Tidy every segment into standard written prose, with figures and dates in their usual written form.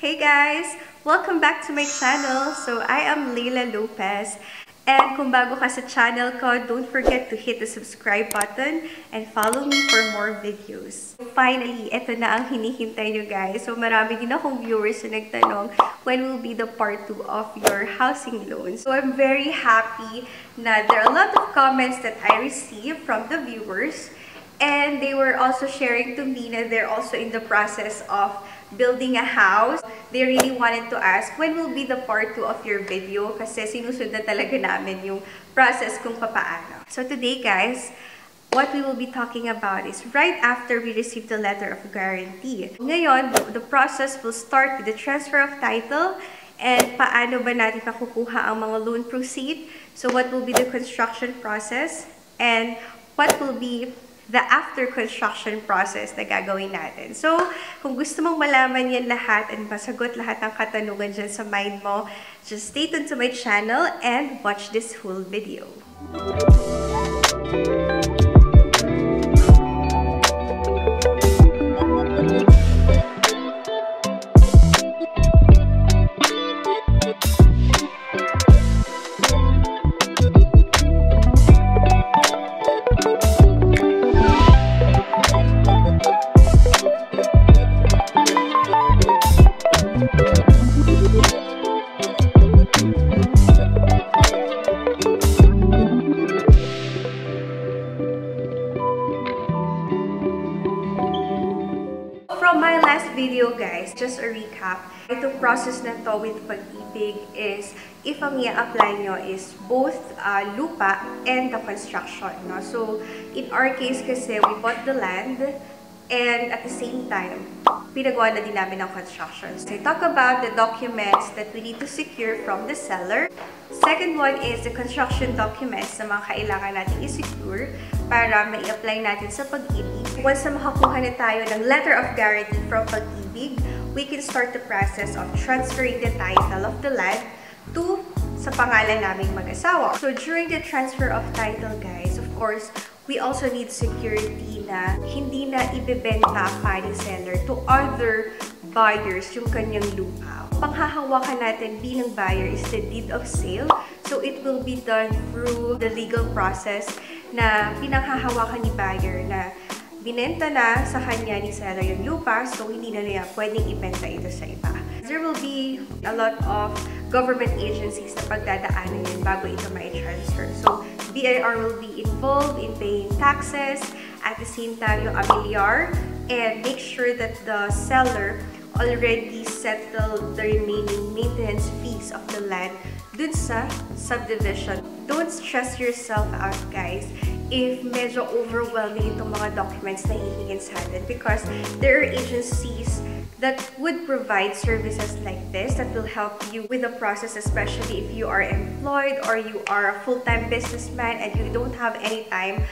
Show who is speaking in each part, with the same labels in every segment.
Speaker 1: Hey guys! Welcome back to my channel. So I am Leila Lopez. And kung bago ka sa channel ko, don't forget to hit the subscribe button and follow me for more videos. Finally, ito na ang hinihintay nyo guys. So marami din akong viewers na nagtanong when will be the part 2 of your housing loan. So I'm very happy na there are a lot of comments that I received from the viewers. And they were also sharing to me that they're also in the process of building a house. They really wanted to ask, when will be the part 2 of your video? Kasi sinusunod na talaga namin yung process kung papaano. So today guys, what we will be talking about is right after we receive the letter of guarantee. Ngayon, the process will start with the transfer of title and paano ba natin makukuha ang mga loan proceed. So what will be the construction process and what will be the after construction process na gagawin natin. So, kung gusto mong malaman yan lahat and masagot lahat ng katanungan dyan sa mind mo, just stay tuned to my channel and watch this whole video. From my last video guys, just a recap, itong process na to with Pagibig is if ang i-apply nyo is both lupa and the construction. No? So, in our case kasi, we bought the land and at the same time, pinagawa na din namin ng construction. So, I talk about the documents that we need to secure from the seller. Second one is the construction documents na mga kailangan natin i-secure para mai-apply natin sa Pagibig. Once na makakuha na tayo ng letter of guarantee from Pagibig, we can start the process of transferring the title of the land to sa pangalan naming mag-asawa. So during the transfer of title guys, of course, we also need security na hindi na ibebenta pa ni seller to other buyers yung kanyang lupa. Panghahawakan natin bilang buyer is the deed of sale. So it will be done through the legal process na pinanghahawakan ni buyer na binenta na sa kanya ni seller yung lupa, so hindi na niya pwedeng ibenta ito sa iba. There will be a lot of government agencies na pagdadaanan yun bago ito mai-transfer. So BIR will be involved in paying taxes, at the same time yung amilyar, and make sure that the seller already settled the remaining maintenance fees of the land dun sa subdivision. Don't stress yourself out guys if medyo overwhelming itong mga documents na hihingin sa atin because there are agencies that would provide services like this that will help you with the process, especially if you are employed or you are a full-time businessman and you don't have any time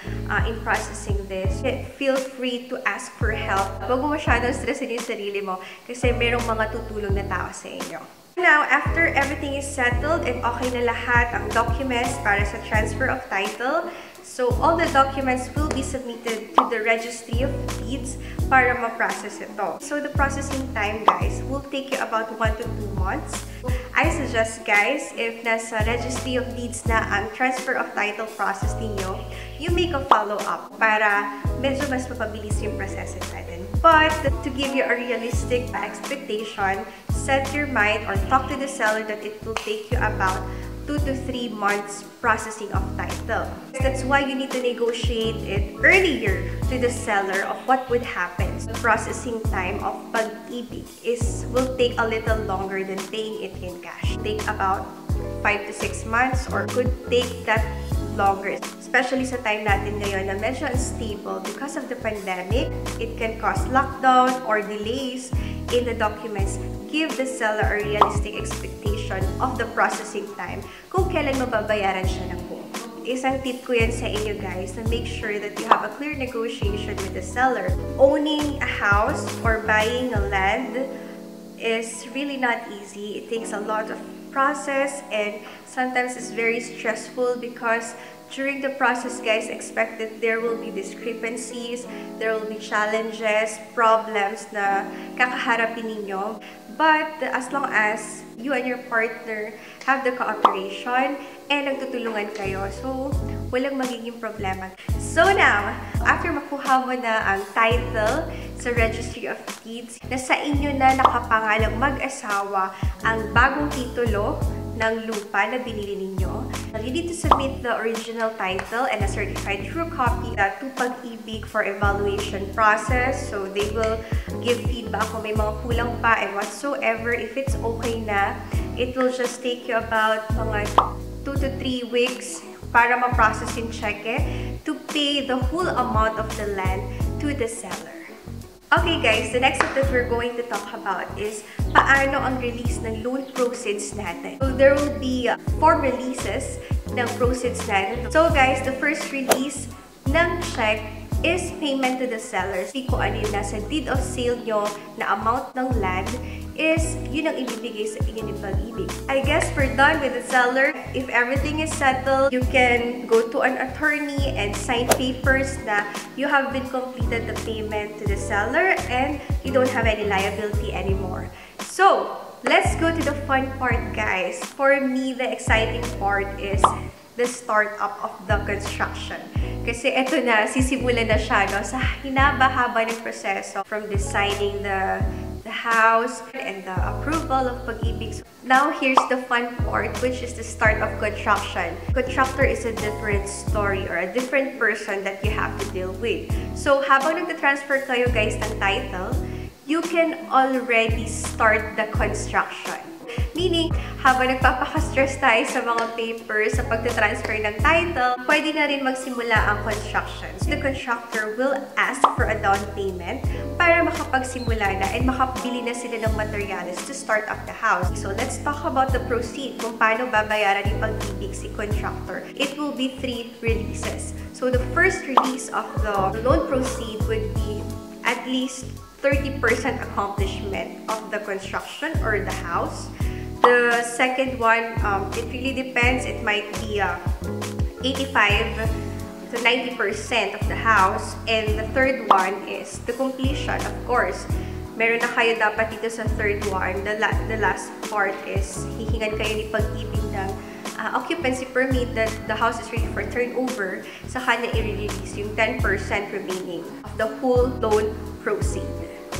Speaker 1: in processing this. Feel free to ask for help. Huwag mo masyadong stressin yung sarili mo kasi merong mga tutulong na tao sa inyo. Now, after everything is settled and okay na lahat ang documents para sa transfer of title, so all the documents will be submitted to the Registry of Deeds para ma-process ito. So the processing time guys will take you about 1 to 2 months. I suggest guys, if nasa Registry of Deeds na ang transfer of title process ninyo, you make a follow-up para medyo mas mapabilis yung process natin. But to give you a realistic expectation, set your mind or talk to the seller that it will take you about 2 to 3 months processing of title. That's why you need to negotiate it earlier to the seller of what would happen. The processing time of Pag-ibig will take a little longer than paying it in cash. Take about 5 to 6 months or could take that longer. Especially sa time natin ngayon na medyo unstable because of the pandemic, it can cause lockdown or delays in the documents. Give the seller a realistic expectation of the processing time kung kailan mababayaran siya ng buo. Isang tip ko yan sa inyo guys na make sure that you have a clear negotiation with the seller. Owning a house or buying a land is really not easy. It takes a lot of process and sometimes it's very stressful because During the process, guys, expect that there will be discrepancies, there will be challenges, problems na kakaharapin ninyo. But as long as you and your partner have the cooperation and nagtutulungan kayo, so walang magiging problema. So now, after makuha mo na ang title sa Registry of Deeds, nasa inyo na nakapangalang mag-asawa ang bagong titulo ng lupa na binili ninyo. You need to submit the original title and a certified true copy to Pagibig for evaluation process. So they will give feedback kung may mga kulang pa and whatsoever. If it's okay na, it will just take you about mga 2 to 3 weeks para ma-process yung cheque to pay the whole amount of the land to the seller. Okay guys, the next step that we're going to talk about is paano ang release ng loan proceeds natin. So there will be 4 releases ng proceeds natin. So guys, the first release ng check is payment to the sellers. Kung ano yung nasa deed of sale nyo na amount ng land is yun ang ibibigay sa inyo ni Pagibig. I guess we're done with the seller. If everything is settled, you can go to an attorney and sign papers na you have been completed the payment to the seller and you don't have any liability anymore. So, let's go to the fun part, guys. For me, the exciting part is the start-up of the construction. Kasi eto na, sisimulan na siya, no? Sa hinaba-haba ng proseso from designing the house and the approval of Pagibig. Now, here's the fun part, which is the start of construction. Contractor is a different story or a different person that you have to deal with. So, habang nagta-transfer kayo, guys, ng title, you can already start the construction. Meaning, habang nagpapaka-stress tayo sa mga papers, sa pagta-transfer ng title, pwede na rin magsimula ang construction. So, the contractor will ask for a down payment para makapagsimula na and makabili na sila ng materials to start up the house. So, let's talk about the proceed, kung paano babayaran ni Pagibig si contractor. It will be 3 releases. So, the first release of the loan proceed would be at least 30% accomplishment of the construction or the house. The second one, it really depends. It might be 85 to 90% of the house. And the third one is the completion, of course. Meron na kayo dapat dito sa third one. The last part is hihingan kayo ni Pagibig ng occupancy permit that the house is ready for turnover. Sa kanya i-release yung 10% remaining of the whole loan proceed.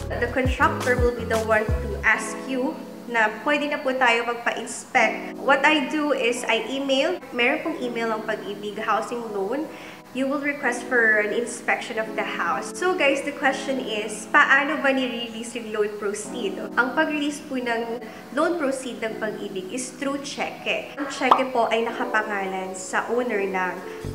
Speaker 1: The contractor will be the one to ask you na pwede na po tayo magpa-inspect. What I do is I email. Meron pong email ang Pagibig housing loan. You will request for an inspection of the house. So guys, the question is, paano ba ni-release yung loan proceed? Ang pag-release po ng loan proceed ng Pagibig is through cheque. Ang cheque po ay nakapangalan sa owner ng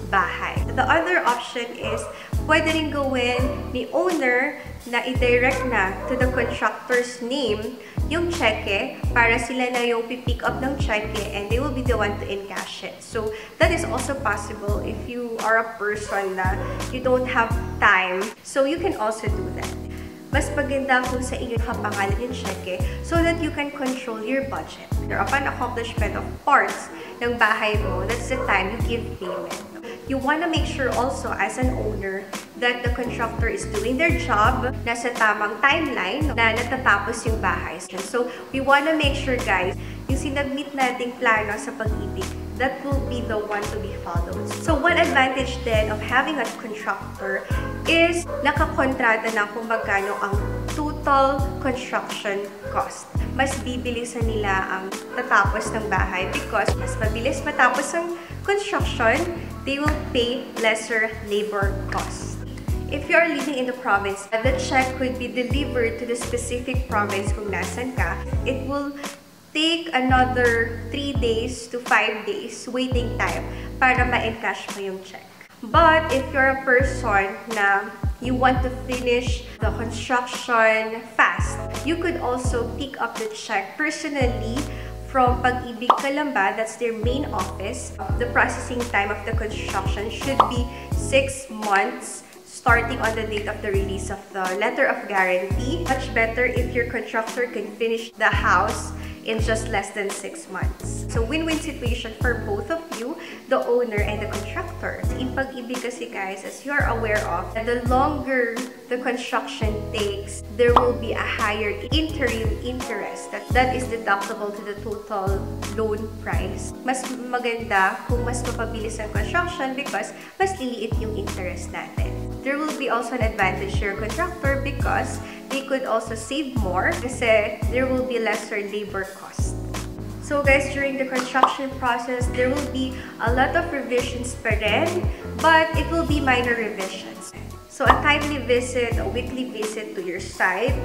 Speaker 1: bahay. The other option is, pwede rin gawin ni owner na i-direct na to the contractor's name yung cheque para sila na yung pick up ng cheque and they will be the one to encash it. So, that is also possible if you are a person na you don't have time. So, you can also do that. Mas maganda kung sa inyo nakapangalan yung cheque so that you can control your budget. Upon accomplishment of parts ng bahay mo, that's the time you give payment. You want to make sure also as an owner that the contractor is doing their job, nasa tamang timeline, na natatapos yung bahay. So, we want to make sure, guys, yung sinabmit nating plano sa Pagibig, that will be the one to be followed. So, one advantage then of having a contractor is nakakontrata na kung magkano ang total construction cost. Mas bibilisan nila ang tatapos ng bahay because mas mabilis matapos ang construction, they will pay lesser labor costs. If you are living in the province, the check could be delivered to the specific province kung nasan ka. It will take another 3 days to 5 days waiting time para ma-encash mo yung check. But if you're a person na you want to finish the construction fast, you could also pick up the check personally from Pagibig Kalamba. That's their main office. The processing time of the construction should be 6 months starting on the date of the release of the letter of guarantee. Much better if your contractor can finish the house in just less than 6 months. So win-win situation for both of you, the owner and the contractor. In Pag-ibig kasi guys, as you are aware of, the longer the construction takes, there will be a higher interim interest that is deductible to the total loan price. Mas maganda kung mas mapabilis ang construction because mas liliit yung interest natin. There will be also an advantage to your contractor because they could also save more kasi there will be lesser labor cost. So guys, during the construction process, there will be a lot of revisions pa rin, but it will be minor revisions. So a timely visit, a weekly visit to your site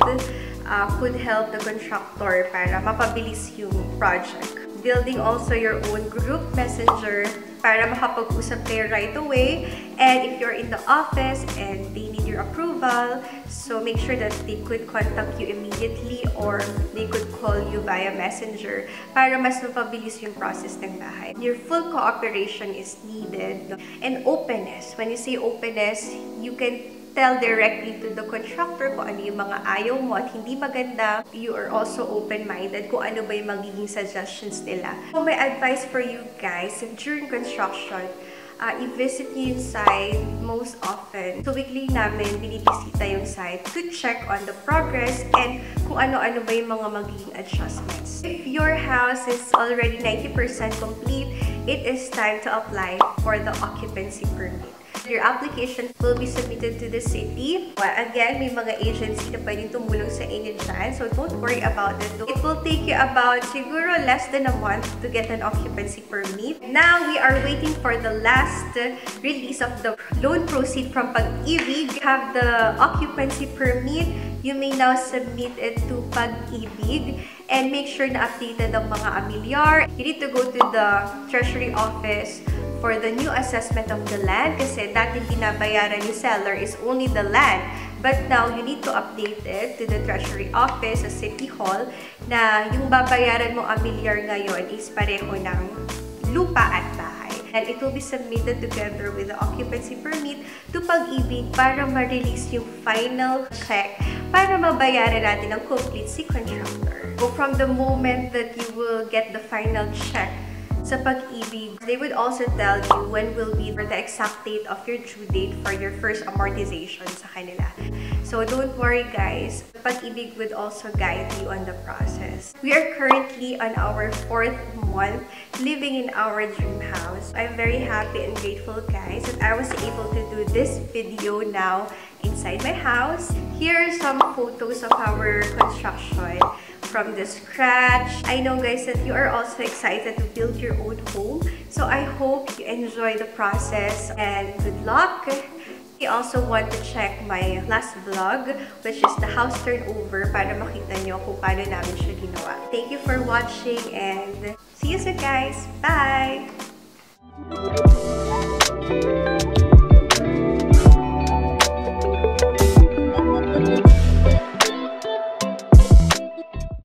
Speaker 1: could help the contractor para mapabilis yung project. Building also your own group messenger para makapag-usap kayo right away. And if you're in the office and they need your approval, so make sure that they could contact you immediately or they could call you via messenger para mas mapabilis yung process ng bahay. Your full cooperation is needed. And openness. When you say openness, you can tell directly to the contractor kung ano yung mga ayaw mo at hindi maganda. You are also open-minded kung ano ba yung magiging suggestions nila. So my advice for you guys, during construction, i-visit nyo yung site most often. So weekly namin, binibisita yung site to check on the progress and kung ano-ano ba yung mga magiging adjustments. If your house is already 90% complete, it is time to apply for the occupancy permit. Your application will be submitted to the city. Well, again, may mga agency na pwedeng tumulong sa inyo dyan, so don't worry about it. It will take you about siguro less than a month to get an occupancy permit. Now, we are waiting for the last release of the loan proceed from Pag-ibig. Have the occupancy permit, you may now submit it to Pag-ibig and make sure na updated ang mga amilyar. You need to go to the Treasury Office for the new assessment of the land kasi dati binabayaran ni seller is only the land. But now, you need to update it to the Treasury Office sa City Hall na yung babayaran mo amilyar ngayon is pareho ng lupa at bahay. And it will be submitted together with the occupancy permit to Pag-ibig para ma-release yung final check para mabayaran natin ang complete si contractor. So from the moment that you will get the final check sa Pag-ibig, they would also tell you when will be the exact date of your due date for your first amortization sa kanila. So don't worry guys, Pag-ibig would also guide you on the process. We are currently on our 4th month living in our dream house. I'm very happy and grateful guys that I was able to do this video now inside my house. Here are some photos of our construction from the scratch. I know guys that you are also excited to build your own home. So I hope you enjoy the process and good luck. You also want to check my last vlog, which is the house turnover para makita nyo kung paano namin siya ginawa. Thank you for watching and see you soon guys. Bye!